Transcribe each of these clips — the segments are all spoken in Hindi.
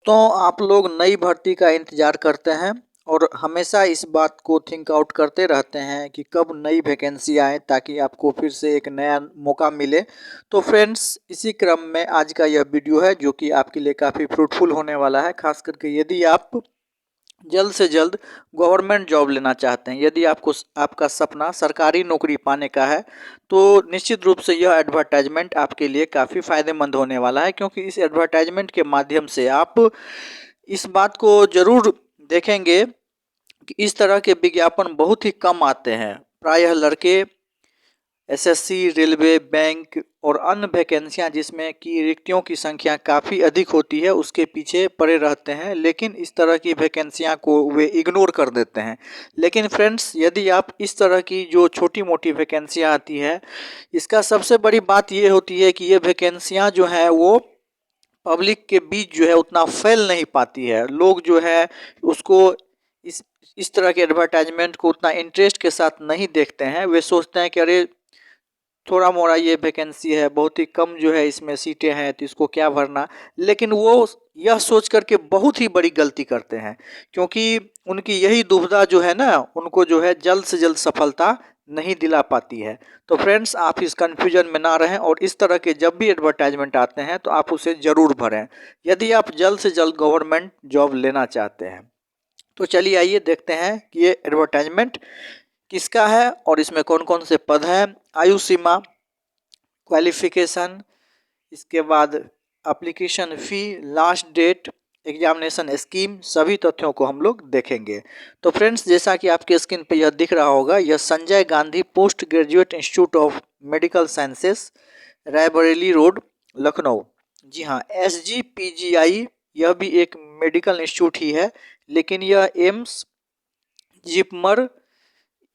दोस्तों, आप लोग नई भर्ती का इंतज़ार करते हैं और हमेशा इस बात को थिंक आउट करते रहते हैं कि कब नई वैकेंसी आए ताकि आपको फिर से एक नया मौका मिले। तो फ्रेंड्स, इसी क्रम में आज का यह वीडियो है जो कि आपके लिए काफ़ी फ्रूटफुल होने वाला है। खास करके यदि आप जल्द से जल्द गवर्नमेंट जॉब लेना चाहते हैं, यदि आपको आपका सपना सरकारी नौकरी पाने का है, तो निश्चित रूप से यह एडवर्टाइजमेंट आपके लिए काफ़ी फ़ायदेमंद होने वाला है। क्योंकि इस एडवर्टाइजमेंट के माध्यम से आप इस बात को ज़रूर देखेंगे कि इस तरह के विज्ञापन बहुत ही कम आते हैं। प्रायः लड़के एसएससी, रेलवे, बैंक और अन्य वैकेंसियां जिसमें कि रिक्तियों की संख्या काफ़ी अधिक होती है उसके पीछे पड़े रहते हैं, लेकिन इस तरह की वैकेंसियां को वे इग्नोर कर देते हैं। लेकिन फ्रेंड्स, यदि आप इस तरह की जो छोटी मोटी वैकेंसियां आती है, इसका सबसे बड़ी बात ये होती है कि ये वैकेंसियां जो है वो पब्लिक के बीच जो है उतना फैल नहीं पाती है। लोग जो है उसको इस इस तरह के एडवर्टाइजमेंट को उतना इंटरेस्ट के साथ नहीं देखते हैं। वे सोचते हैं कि अरे, थोड़ा मोड़ा ये वैकेंसी है, बहुत ही कम जो है इसमें सीटें हैं, तो इसको क्या भरना। लेकिन वो यह सोच करके बहुत ही बड़ी गलती करते हैं, क्योंकि उनकी यही दुविधा जो है ना, उनको जो है जल्द से जल्द सफलता नहीं दिला पाती है। तो फ्रेंड्स, आप इस कन्फ्यूजन में ना रहें और इस तरह के जब भी एडवर्टाइजमेंट आते हैं तो आप उसे ज़रूर भरें, यदि आप जल्द से जल्द गवर्नमेंट जॉब लेना चाहते हैं। तो चलिए आइए देखते हैं कि ये एडवर्टाइजमेंट किसका है और इसमें कौन कौन से पद हैं, आयु सीमा, क्वालिफिकेशन, इसके बाद application fee, last date, examination scheme, सभी तथ्यों को हम लोग देखेंगे। तो फ्रेंड्स, जैसा कि आपके स्क्रीन पे यह दिख रहा होगा, यह Sanjay Gandhi post graduate institute of medical sciences, Raebareli road, Lucknow. जी हाँ, SGPGI यह भी एक मेडिकल इंस्टीट्यूट ही है, लेकिन यह एम्स, जिपमर,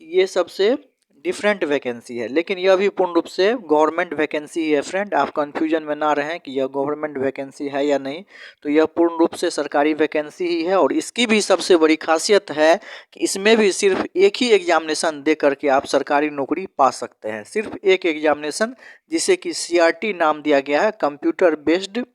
ये सबसे डिफरेंट वैकेंसी है, लेकिन यह भी पूर्ण रूप से गवर्नमेंट वैकेंसी ही है। फ्रेंड, आप कंफ्यूजन में ना रहें कि यह गवर्नमेंट वैकेंसी है या नहीं, तो यह पूर्ण रूप से सरकारी वैकेंसी ही है। और इसकी भी सबसे बड़ी खासियत है कि इसमें भी सिर्फ एक ही एग्जामिनेशन दे करके आप सरकारी नौकरी पा सकते हैं। सिर्फ एक एग्जामिनेशन, जिसे कि CRT नाम दिया गया है, कंप्यूटर बेस्ड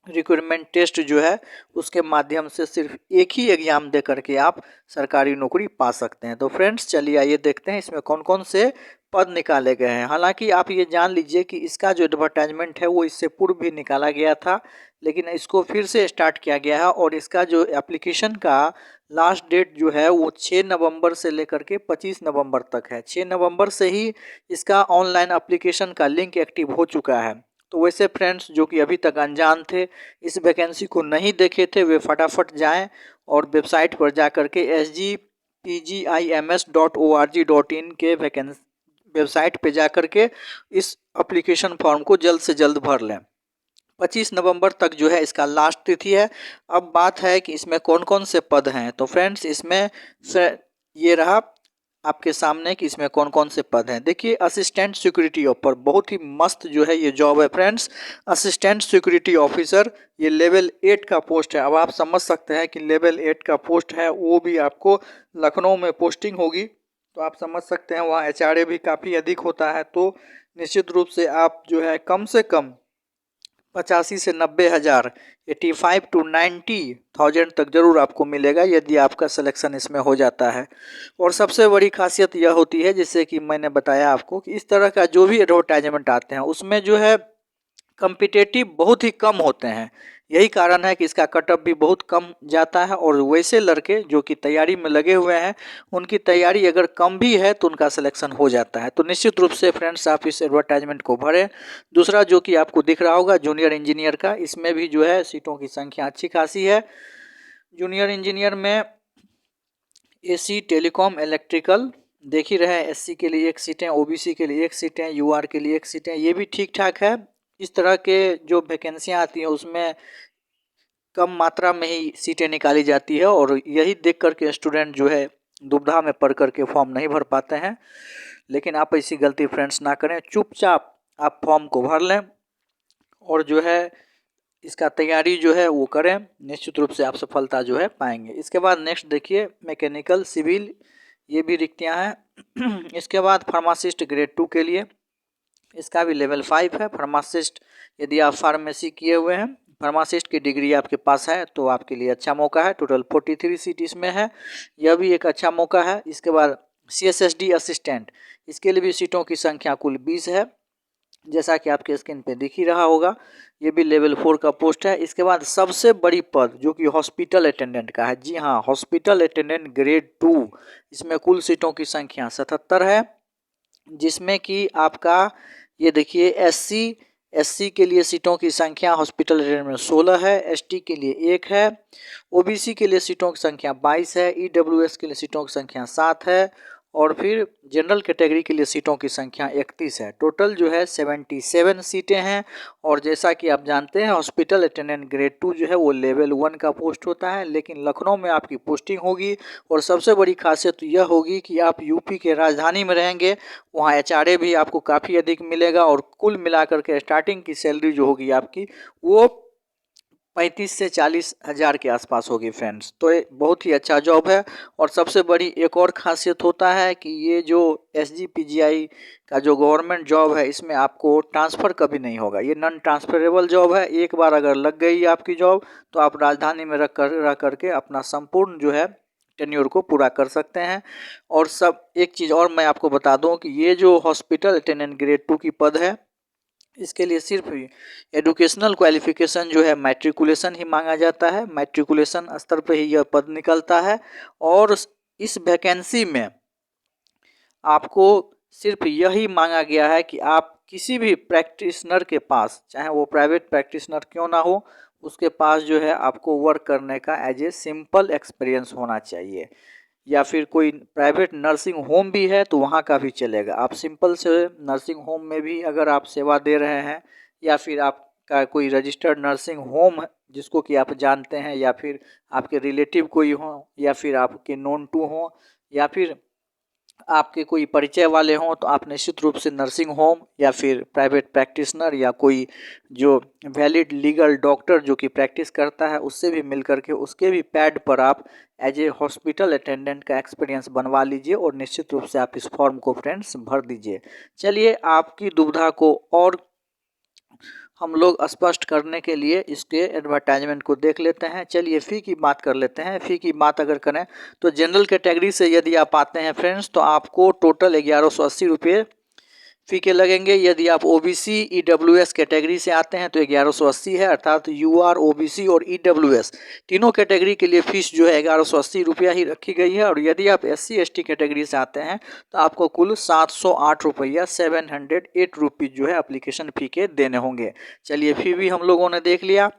रिक्रूटमेंट टेस्ट जो है, उसके माध्यम से सिर्फ एक ही एग्जाम दे करके आप सरकारी नौकरी पा सकते हैं। तो फ्रेंड्स, चलिए आइए देखते हैं इसमें कौन कौन से पद निकाले गए हैं। हालांकि आप ये जान लीजिए कि इसका जो एडवर्टाइजमेंट है वो इससे पूर्व भी निकाला गया था, लेकिन इसको फिर से स्टार्ट किया गया है। और इसका जो एप्लीकेशन का लास्ट डेट जो है वो 6 नवंबर से लेकर के 25 नवंबर तक है। 6 नवंबर से ही इसका ऑनलाइन एप्लीकेशन का लिंक एक्टिव हो चुका है। तो वैसे फ्रेंड्स, जो कि अभी तक अनजान थे, इस वैकेंसी को नहीं देखे थे, वे फटाफट जाएं और वेबसाइट पर जा कर के sgpims.org.in के वेबसाइट पे जा कर के इस एप्लीकेशन फॉर्म को जल्द से जल्द भर लें। 25 नवंबर तक जो है इसका लास्ट तिथि है। अब बात है कि इसमें कौन कौन से पद हैं। तो फ्रेंड्स, इसमें ये रहा आपके सामने कि इसमें कौन कौन से पद हैं। देखिए, असिस्टेंट सिक्योरिटी ऑफिसर, बहुत ही मस्त जो है ये जॉब है फ्रेंड्स। असिस्टेंट सिक्योरिटी ऑफिसर, ये लेवल 8 का पोस्ट है। अब आप समझ सकते हैं कि लेवल 8 का पोस्ट है, वो भी आपको लखनऊ में पोस्टिंग होगी। तो आप समझ सकते हैं वहाँ HRA भी काफ़ी अधिक होता है। तो निश्चित रूप से आप जो है कम से कम 85 से 90 हज़ार, 85 to 90,000 तक जरूर आपको मिलेगा यदि आपका सिलेक्शन इसमें हो जाता है। और सबसे बड़ी खासियत यह होती है, जैसे कि मैंने बताया आपको, कि इस तरह का जो भी एडवर्टाइजमेंट आते हैं उसमें जो है कम्पिटेटिव बहुत ही कम होते हैं। यही कारण है कि इसका कटअप भी बहुत कम जाता है। और वैसे लड़के जो कि तैयारी में लगे हुए हैं, उनकी तैयारी अगर कम भी है तो उनका सिलेक्शन हो जाता है। तो निश्चित रूप से फ्रेंड्स, आप इस एडवर्टाइजमेंट को भरें। दूसरा जो कि आपको दिख रहा होगा जूनियर इंजीनियर का, इसमें भी जो है सीटों की संख्या अच्छी खासी है। जूनियर इंजीनियर में AC, टेलीकॉम, इलेक्ट्रिकल देख ही रहे हैं। SC के लिए 1 सीटें, OBC के लिए 1 सीटें, UR के लिए 1 सीटें, ये भी ठीक ठाक है। इस तरह के जो वैकेंसियाँ आती हैं उसमें कम मात्रा में ही सीटें निकाली जाती है, और यही देख कर के स्टूडेंट जो है दुविधा में पड़ कर के फॉर्म नहीं भर पाते हैं। लेकिन आप ऐसी गलती फ्रेंड्स ना करें, चुपचाप आप फॉर्म को भर लें और जो है इसका तैयारी जो है वो करें। निश्चित रूप से आप सफलता जो है पाएंगे। इसके बाद नेक्स्ट देखिए, मैकेनिकल, सिविल, ये भी रिक्तियाँ हैं। इसके बाद फार्मासिस्ट ग्रेड 2 के लिए, इसका भी लेवल 5 है। फार्मासिस्ट, यदि आप फार्मेसी किए हुए हैं, फार्मासिस्ट की डिग्री आपके पास है तो आपके लिए अच्छा मौका है। टोटल 43 सीट इसमें है, यह भी एक अच्छा मौका है। इसके बाद CSSD असिस्टेंट, इसके लिए भी सीटों की संख्या कुल 20 है, जैसा कि आपके स्क्रीन पे दिख ही रहा होगा। ये भी लेवल 4 का पोस्ट है। इसके बाद सबसे बड़ी पद जो कि हॉस्पिटल अटेंडेंट का है, जी हाँ, हॉस्पिटल अटेंडेंट ग्रेड 2, इसमें कुल सीटों की संख्या 77 है, जिसमें कि आपका ये देखिए SC के लिए सीटों की संख्या हॉस्पिटल अटेंडेंट में 16 है, ST के लिए 1 है, OBC के लिए सीटों की संख्या 22 है, EWS के लिए सीटों की संख्या 7 है, और फिर जनरल कैटेगरी के लिए सीटों की संख्या 31 है। टोटल जो है 77 सीटें हैं। और जैसा कि आप जानते हैं हॉस्पिटल अटेंडेंट ग्रेड 2 जो है वो लेवल 1 का पोस्ट होता है, लेकिन लखनऊ में आपकी पोस्टिंग होगी। और सबसे बड़ी खासियत यह होगी कि आप यूपी के राजधानी में रहेंगे, वहाँ HRA भी आपको काफ़ी अधिक मिलेगा, और कुल मिलाकर के स्टार्टिंग की सैलरी जो होगी आपकी वो 35 से 40 हज़ार के आसपास होगी फ्रेंड्स। तो ये बहुत ही अच्छा जॉब है। और सबसे बड़ी एक और खासियत होता है कि ये जो SGPGI का जो गवर्नमेंट जॉब है, इसमें आपको ट्रांसफ़र कभी नहीं होगा, ये नॉन ट्रांसफरेबल जॉब है। एक बार अगर लग गई आपकी जॉब तो आप राजधानी में रह करके अपना संपूर्ण जो है टेन्योर को पूरा कर सकते हैं। और सब एक चीज़ और मैं आपको बता दूं कि ये जो हॉस्पिटल अटेंडेंट ग्रेड 2 की पद है, इसके लिए सिर्फ एडुकेशनल क्वालिफिकेशन जो है मैट्रिकुलेशन ही मांगा जाता है, मैट्रिकुलेशन स्तर पे ही यह पद निकलता है। और इस वैकेंसी में आपको सिर्फ यही मांगा गया है कि आप किसी भी प्रैक्टिशनर के पास, चाहे वो प्राइवेट प्रैक्टिशनर क्यों ना हो, उसके पास जो है आपको वर्क करने का एज ए सिंपल एक्सपीरियंस होना चाहिए। या फिर कोई प्राइवेट नर्सिंग होम भी है तो वहाँ का भी चलेगा। आप सिंपल से नर्सिंग होम में भी अगर आप सेवा दे रहे हैं, या फिर आपका कोई रजिस्टर्ड नर्सिंग होम जिसको कि आप जानते हैं, या फिर आपके रिलेटिव कोई हो, या फिर आपके नोन टू हो, या फिर आपके कोई परिचय वाले हों, तो आप निश्चित रूप से नर्सिंग होम या फिर प्राइवेट प्रैक्टिशनर या कोई जो वैलिड लीगल डॉक्टर जो कि प्रैक्टिस करता है उससे भी मिल करके उसके भी पैड पर आप एज ए हॉस्पिटल अटेंडेंट का एक्सपीरियंस बनवा लीजिए, और निश्चित रूप से आप इस फॉर्म को फ्रेंड्स भर दीजिए। चलिए आपकी दुविधा को और हम लोग स्पष्ट करने के लिए इसके एडवर्टाइजमेंट को देख लेते हैं। चलिए फ़ी की बात कर लेते हैं। फ़ी की बात अगर करें तो जनरल कैटेगरी से यदि आप आते हैं फ्रेंड्स तो आपको टोटल 1180 रुपये फ़ी के लगेंगे। यदि आप OBC EWS कैटेगरी से आते हैं तो 1180 है, अर्थात UR OBC और EWS तीनों कैटेगरी के लिए फ़ीस जो है 1180 रुपया ही रखी गई है। और यदि आप SC ST कैटेगरी से आते हैं तो आपको कुल 708 रुपया 708 रुपीज़ जो है एप्लीकेशन फ़ी के देने होंगे। चलिए फ़ी भी हम लोगों ने देख लिया।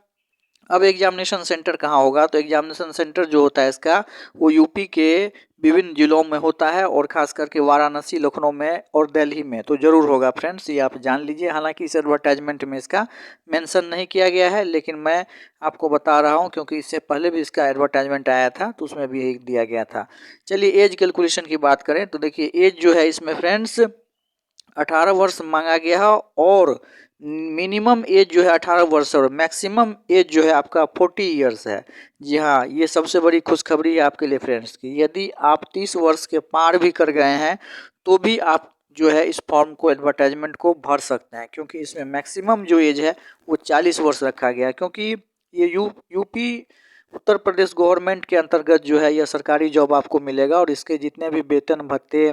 अब एग्जामिनेशन सेंटर कहाँ होगा, तो एग्जामिनेशन सेंटर जो होता है इसका वो यूपी के विभिन्न जिलों में होता है, और ख़ास करके वाराणसी, लखनऊ में और दिल्ली में तो ज़रूर होगा फ्रेंड्स, ये आप जान लीजिए। हालांकि इस एडवर्टाइजमेंट में इसका मेंशन नहीं किया गया है, लेकिन मैं आपको बता रहा हूं क्योंकि इससे पहले भी इसका एडवर्टाइजमेंट आया था तो उसमें भी यही दिया गया था। चलिए एज कैलकुलेशन की बात करें तो देखिए एज जो है इसमें फ्रेंड्स 18 वर्ष मांगा गया है, और मिनिमम एज जो है 18 वर्ष और मैक्सिमम एज जो है आपका 40 इयर्स है। जी हाँ, ये सबसे बड़ी खुशखबरी है आपके लिए फ्रेंड्स की। यदि आप 30 वर्ष के पार भी कर गए हैं तो भी आप जो है इस फॉर्म को एडवर्टाइजमेंट को भर सकते हैं, क्योंकि इसमें मैक्सिमम जो एज है वो 40 वर्ष रखा गया है। क्योंकि ये यूपी उत्तर प्रदेश गवर्नमेंट के अंतर्गत जो है यह सरकारी जॉब आपको मिलेगा, और इसके जितने भी वेतन भत्ते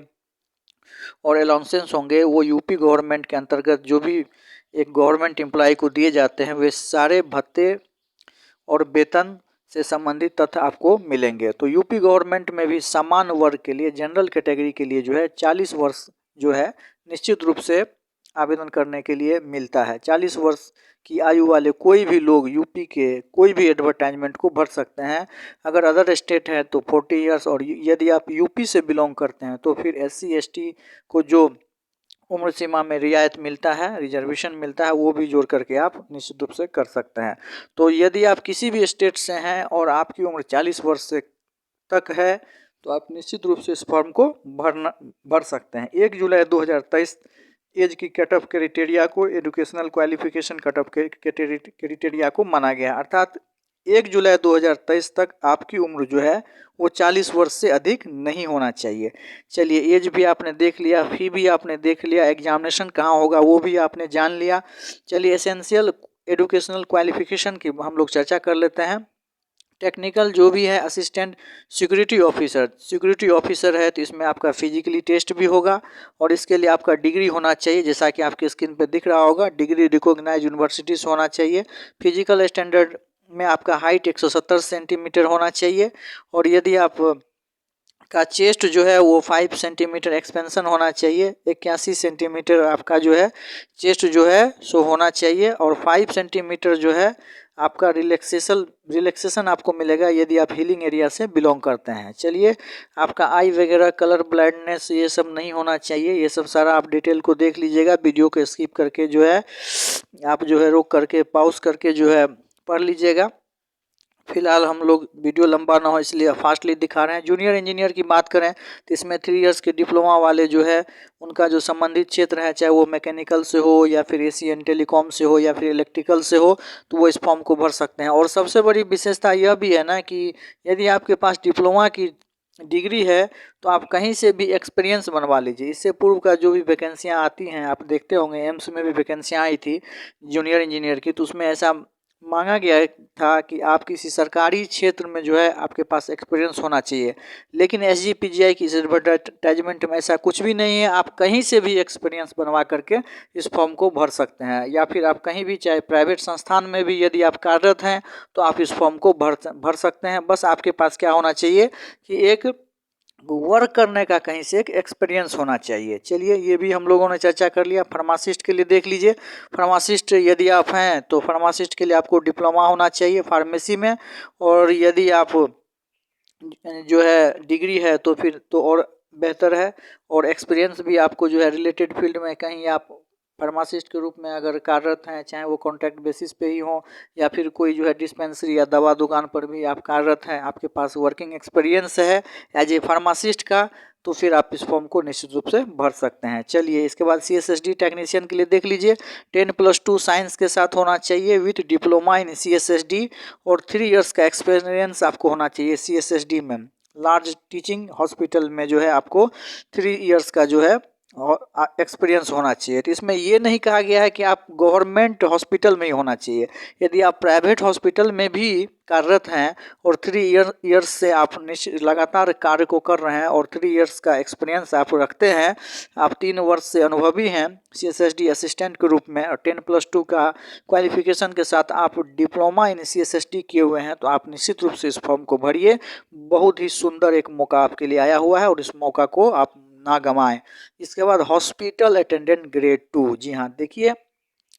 और अलाउंसेंस होंगे वो यूपी गवर्नमेंट के अंतर्गत जो भी एक गवर्नमेंट एम्प्लॉय को दिए जाते हैं वे सारे भत्ते और वेतन से संबंधित तथ्य आपको मिलेंगे। तो यूपी गवर्नमेंट में भी समान वर्ग के लिए जनरल कैटेगरी के लिए जो है 40 वर्ष जो है निश्चित रूप से आवेदन करने के लिए मिलता है। 40 वर्ष की आयु वाले कोई भी लोग यूपी के कोई भी एडवर्टाइजमेंट को भर सकते हैं। अगर अदर स्टेट है तो 40 इयर्स, और यदि आप यूपी से बिलोंग करते हैं तो फिर SC ST को जो उम्र सीमा में रियायत मिलता है, रिजर्वेशन मिलता है, वो भी जोड़ करके आप निश्चित रूप से कर सकते हैं। तो यदि आप किसी भी स्टेट से हैं और आपकी उम्र 40 वर्ष से तक है तो आप निश्चित रूप से इस फॉर्म को भर सकते हैं। 1 जुलाई 2023 एज की कट ऑफ क्राइटेरिया को educational qualification cut off criteria को माना गया, अर्थात 1 जुलाई 2023 तक आपकी उम्र जो है वो 40 वर्ष से अधिक नहीं होना चाहिए। चलिए एज भी आपने देख लिया, फ़ी भी आपने देख लिया, एग्जामिनेशन कहाँ होगा वो भी आपने जान लिया। चलिए एसेंशियल एजुकेशनल क्वालिफिकेशन की हम लोग चर्चा कर लेते हैं। टेक्निकल जो भी है असिस्टेंट सिक्योरिटी ऑफिसर है तो इसमें आपका फिजिकली टेस्ट भी होगा और इसके लिए आपका डिग्री होना चाहिए, जैसा कि आपके स्क्रीन पे दिख रहा होगा, डिग्री रिकॉग्नाइज यूनिवर्सिटी से होना चाहिए। फिजिकल स्टैंडर्ड में आपका हाइट 170 सेंटीमीटर होना चाहिए और यदि आप का चेस्ट जो है वो 5 सेंटीमीटर एक्सपेंशन होना चाहिए। 81 सेंटीमीटर आपका जो है चेस्ट जो है सो होना चाहिए और 5 सेंटीमीटर जो है आपका रिलैक्सेशन आपको मिलेगा यदि आप हीलिंग एरिया से बिलोंग करते हैं। चलिए, आपका आई वगैरह कलर ब्लाइंडनेस ये सब नहीं होना चाहिए। ये सब सारा आप डिटेल को देख लीजिएगा, वीडियो को स्किप करके जो है आप जो है रोक करके पॉज करके जो है पढ़ लीजिएगा। फिलहाल हम लोग वीडियो लंबा ना हो इसलिए फास्टली दिखा रहे हैं। जूनियर इंजीनियर की बात करें तो इसमें 3 इयर्स के डिप्लोमा वाले जो है उनका जो संबंधित क्षेत्र है, चाहे वो मैकेनिकल से हो या फिर एसी एंड टेलीकॉम से हो या फिर इलेक्ट्रिकल से हो, तो वो इस फॉर्म को भर सकते हैं। और सबसे बड़ी विशेषता यह भी है ना कि यदि आपके पास डिप्लोमा की डिग्री है तो आप कहीं से भी एक्सपीरियंस बनवा लीजिए। इससे पूर्व का जो भी वैकेंसियाँ आती हैं आप देखते होंगे, एम्स में भी वैकेंसियाँ आई थी जूनियर इंजीनियर की, तो उसमें ऐसा मांगा गया था कि आप किसी सरकारी क्षेत्र में जो है आपके पास एक्सपीरियंस होना चाहिए। लेकिन एसजीपीजीआई की इस एडवर्टाइजमेंट में ऐसा कुछ भी नहीं है। आप कहीं से भी एक्सपीरियंस बनवा करके इस फॉर्म को भर सकते हैं या फिर आप कहीं भी, चाहे प्राइवेट संस्थान में भी यदि आप कार्यरत हैं तो आप इस फॉर्म को भर सकते हैं। बस आपके पास क्या होना चाहिए कि एक वर्क करने का कहीं से एक एक्सपीरियंस होना चाहिए। चलिए, ये भी हम लोगों ने चर्चा कर लिया। फार्मासिस्ट के लिए देख लीजिए। फार्मासिस्ट यदि आप हैं तो फार्मासिस्ट के लिए आपको डिप्लोमा होना चाहिए फार्मेसी में, और यदि आप जो है डिग्री है तो फिर तो और बेहतर है, और एक्सपीरियंस भी आपको जो है रिलेटेड फील्ड में कहीं आप फार्मासिस्ट के रूप में अगर कार्यरत हैं, चाहे वो कॉन्ट्रैक्ट बेसिस पे ही हो या फिर कोई जो है डिस्पेंसरी या दवा दुकान पर भी आप कार्यरत हैं, आपके पास वर्किंग एक्सपीरियंस है एज ए फार्मासिस्ट का, तो फिर आप इस फॉर्म को निश्चित रूप से भर सकते हैं। चलिए, इसके बाद CSSD टेक्नीशियन के लिए देख लीजिए। 10+2 साइंस के साथ होना चाहिए विथ डिप्लोमा इन CSSD और 3 इयर्स का एक्सपीरियंस आपको होना चाहिए CSSD में। लार्ज टीचिंग हॉस्पिटल में जो है आपको 3 इयर्स का जो है एक्सपीरियंस होना चाहिए। तो इसमें ये नहीं कहा गया है कि आप गवर्नमेंट हॉस्पिटल में ही होना चाहिए। यदि आप प्राइवेट हॉस्पिटल में भी कार्यरत हैं और 3 इयर्स से आप लगातार कार्य को कर रहे हैं और 3 इयर्स का एक्सपीरियंस आप रखते हैं, आप 3 वर्ष से अनुभवी हैं CSSD असिस्टेंट के रूप में, और 10+2 का क्वालिफिकेशन के साथ आप डिप्लोमा इन CSSD किए हुए हैं, तो आप निश्चित रूप से इस फॉर्म को भरिए। बहुत ही सुंदर एक मौका आपके लिए आया हुआ है और इस मौका को आप ना गंवाएं। इसके बाद हॉस्पिटल अटेंडेंट ग्रेड 2, जी हाँ, देखिए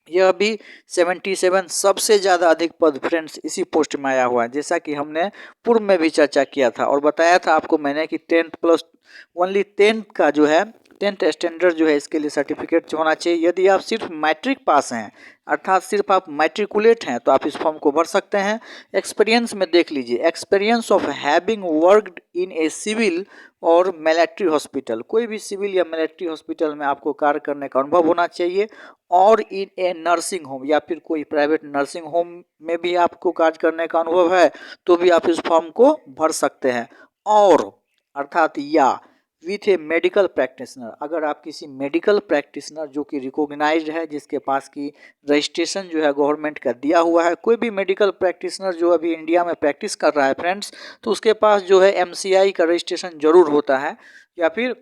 यह भी 77 सबसे ज़्यादा अधिक पद फ्रेंड्स इसी पोस्ट में आया हुआ है, जैसा कि हमने पूर्व में भी चर्चा किया था और बताया था आपको मैंने कि 10th का जो है 10th स्टैंडर्ड जो है इसके लिए सर्टिफिकेट होना चाहिए। यदि आप सिर्फ मैट्रिक पास हैं, अर्थात सिर्फ आप मैट्रिकुलेट हैं, तो आप इस फॉर्म को भर सकते हैं। एक्सपीरियंस में देख लीजिए, experience of having worked in a civil और मिलिट्री हॉस्पिटल, कोई भी सिविल या मिलिट्री हॉस्पिटल में आपको कार्य करने का अनुभव होना चाहिए, और इन ए नर्सिंग होम या फिर कोई प्राइवेट नर्सिंग होम में भी आपको कार्य करने का अनुभव है तो भी आप इस फॉर्म को भर सकते हैं। और अर्थात या विथ ए मेडिकल प्रैक्टिशनर, अगर आप किसी मेडिकल प्रैक्टिशनर जो कि रिकॉग्नाइज्ड है, जिसके पास की रजिस्ट्रेशन जो है गवर्नमेंट का दिया हुआ है, कोई भी मेडिकल प्रैक्टिशनर जो अभी इंडिया में प्रैक्टिस कर रहा है फ्रेंड्स, तो उसके पास जो है MCI का रजिस्ट्रेशन जरूर होता है, या फिर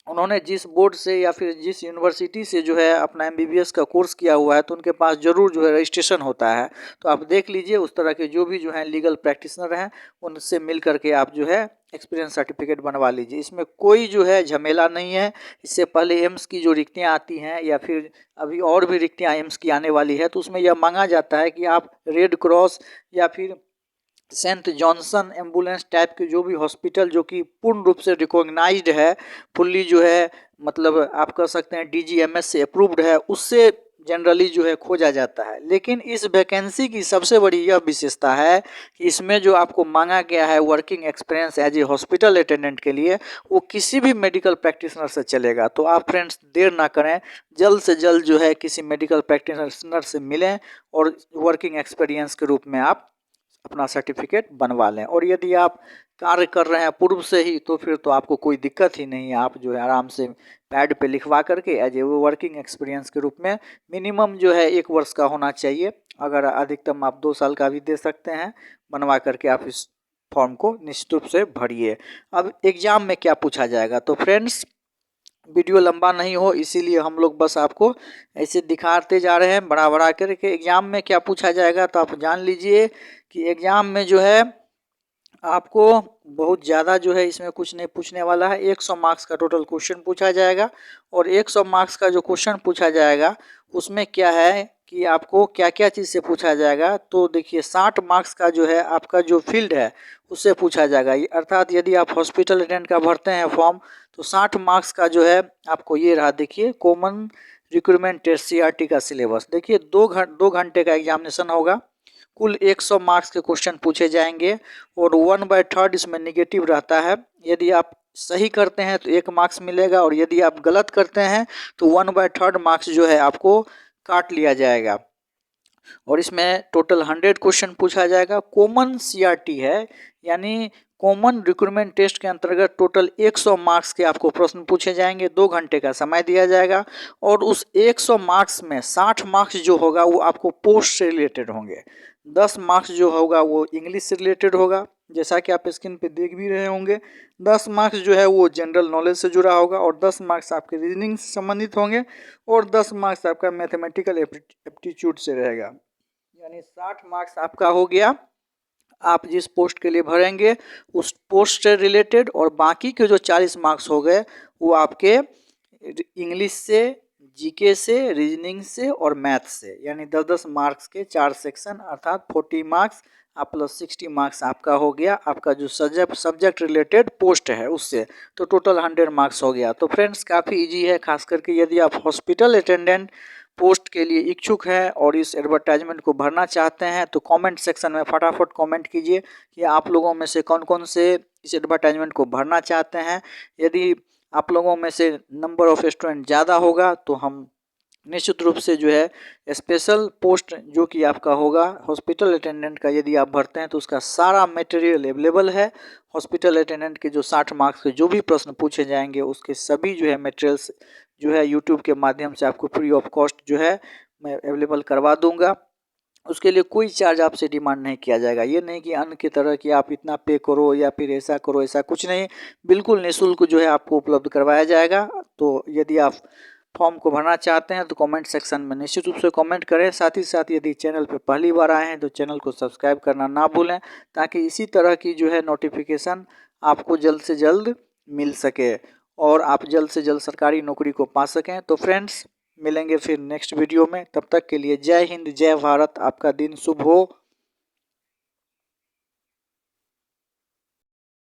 उन्होंने जिस बोर्ड से या फिर जिस यूनिवर्सिटी से जो है अपना MBBS का कोर्स किया हुआ है तो उनके पास जरूर जो है रजिस्ट्रेशन होता है। तो आप देख लीजिए, उस तरह के जो भी जो है लीगल प्रैक्टिशनर हैं उनसे मिल करके आप जो है एक्सपीरियंस सर्टिफिकेट बनवा लीजिए। इसमें कोई जो है झमेला नहीं है। इससे पहले एम्स की जो रिक्तियाँ आती हैं या फिर अभी और भी रिक्तियाँ एम्स की आने वाली है, तो उसमें यह मांगा जाता है कि आप रेड क्रॉस या फिर सेंट जॉनसन एम्बुलेंस टाइप के जो भी हॉस्पिटल जो कि पूर्ण रूप से रिकॉग्नाइज्ड है, फुल्ली जो है मतलब आप कह सकते हैं DGMS से अप्रूव्ड है, उससे जनरली जो है खोजा जाता है। लेकिन इस वैकेंसी की सबसे बड़ी यह विशेषता है कि इसमें जो आपको मांगा गया है working experience as a hospital attendant के लिए, वो किसी भी मेडिकल प्रैक्टिशनर से चलेगा। तो आप फ्रेंड्स देर ना करें, जल्द से जल्द जो है किसी मेडिकल प्रैक्टिशनर से मिलें और वर्किंग एक्सपीरियंस के रूप में आप अपना सर्टिफिकेट बनवा लें। और यदि आप कार्य कर रहे हैं पूर्व से ही तो फिर तो आपको कोई दिक्कत ही नहीं है, आप जो है आराम से पैड पे लिखवा करके एज ए वर्किंग एक्सपीरियंस के रूप में मिनिमम जो है 1 वर्ष का होना चाहिए, अगर अधिकतम आप 2 साल का भी दे सकते हैं, बनवा करके आप इस फॉर्म को निश्चित रूप से भरिए। अब एग्जाम में क्या पूछा जाएगा, तो फ्रेंड्स वीडियो लंबा नहीं हो इसीलिए हम लोग बस आपको ऐसे दिखाते जा रहे हैं बड़ा बड़ा करके। एग्जाम में क्या पूछा जाएगा तो आप जान लीजिए कि एग्जाम में जो है आपको बहुत ज़्यादा जो है इसमें कुछ नहीं पूछने वाला है। 100 मार्क्स का टोटल क्वेश्चन पूछा जाएगा और 100 मार्क्स का जो क्वेश्चन पूछा जाएगा उसमें क्या है कि आपको क्या क्या चीज़ से पूछा जाएगा। तो देखिए 60 मार्क्स का जो है आपका जो फील्ड है उससे पूछा जाएगा, अर्थात यदि आप हॉस्पिटल अटेंडेंट का भरते हैं फॉर्म तो 60 मार्क्स का जो है आपको ये रहा, देखिए कॉमन रिक्रूटमेंट टेस्ट CRT का सिलेबस। देखिए 2 घंटे का एग्जामिनेशन होगा, कुल 100 मार्क्स के क्वेश्चन पूछे जाएंगे और 1/3 इसमें निगेटिव रहता है। यदि आप सही करते हैं तो 1 मार्क्स मिलेगा और यदि आप गलत करते हैं तो 1/3 मार्क्स जो है आपको काट लिया जाएगा। और इसमें टोटल 100 क्वेश्चन पूछा जाएगा। कॉमन CRT है, यानी कॉमन रिक्रूटमेंट टेस्ट के अंतर्गत टोटल 100 मार्क्स के आपको प्रश्न पूछे जाएंगे। 2 घंटे का समय दिया जाएगा और उस 100 मार्क्स में 60 मार्क्स जो होगा वो आपको पोस्ट से रिलेटेड होंगे, 10 मार्क्स जो होगा वो इंग्लिश से रिलेटेड होगा, जैसा कि आप स्क्रीन पे देख भी रहे होंगे। 10 मार्क्स जो है वो जनरल नॉलेज से जुड़ा होगा और 10 मार्क्स आपके रीजनिंग से संबंधित होंगे और 10 मार्क्स आपका मैथमेटिकल एप्टीट्यूड से रहेगा। यानी 60 मार्क्स आपका हो गया, आप जिस पोस्ट के लिए भरेंगे उस पोस्ट से रिलेटेड, और बाकी के जो 40 मार्क्स हो गए वो आपके इंग्लिश से, जीके से, रीजनिंग से और मैथ से, यानी 10-10 मार्क्स के 4 सेक्शन अर्थात 40 मार्क्स आप प्लस 60 मार्क्स आपका हो गया आपका जो सब्जेक्ट रिलेटेड पोस्ट है उससे, तो टोटल 100 मार्क्स हो गया। तो फ्रेंड्स काफ़ी इजी है, खास करके यदि आप हॉस्पिटल अटेंडेंट पोस्ट के लिए इच्छुक है और इस एडवर्टाइजमेंट को भरना चाहते हैं तो कमेंट सेक्शन में फटाफट कमेंट कीजिए कि आप लोगों में से कौन कौन से इस एडवर्टाइजमेंट को भरना चाहते हैं। यदि आप लोगों में से नंबर ऑफ स्टूडेंट ज़्यादा होगा तो हम निश्चित रूप से जो है स्पेशल पोस्ट जो कि आपका होगा हॉस्पिटल अटेंडेंट का, यदि आप भरते हैं तो उसका सारा मटेरियल अवेलेबल है। हॉस्पिटल अटेंडेंट के जो 60 मार्क्स के जो भी प्रश्न पूछे जाएंगे उसके सभी जो है मटेरियल्स जो है यूट्यूब के माध्यम से आपको फ्री ऑफ कॉस्ट जो है मैं अवेलेबल करवा दूंगा। उसके लिए कोई चार्ज आपसे डिमांड नहीं किया जाएगा। ये नहीं कि अन्य की तरह कि आप इतना पे करो या फिर ऐसा करो, ऐसा कुछ नहीं, बिल्कुल निःशुल्क जो है आपको उपलब्ध करवाया जाएगा। तो यदि आप फॉर्म को भरना चाहते हैं तो कमेंट सेक्शन में निश्चित रूप से कमेंट करें। साथ ही साथ यदि चैनल पर पहली बार आए हैं तो चैनल को सब्सक्राइब करना ना भूलें, ताकि इसी तरह की जो है नोटिफिकेशन आपको जल्द से जल्द मिल सके और आप जल्द से जल्द सरकारी नौकरी को पा सकें। तो फ्रेंड्स मिलेंगे फिर नेक्स्ट वीडियो में, तब तक के लिए जय हिंद, जय भारत, आपका दिन शुभ हो।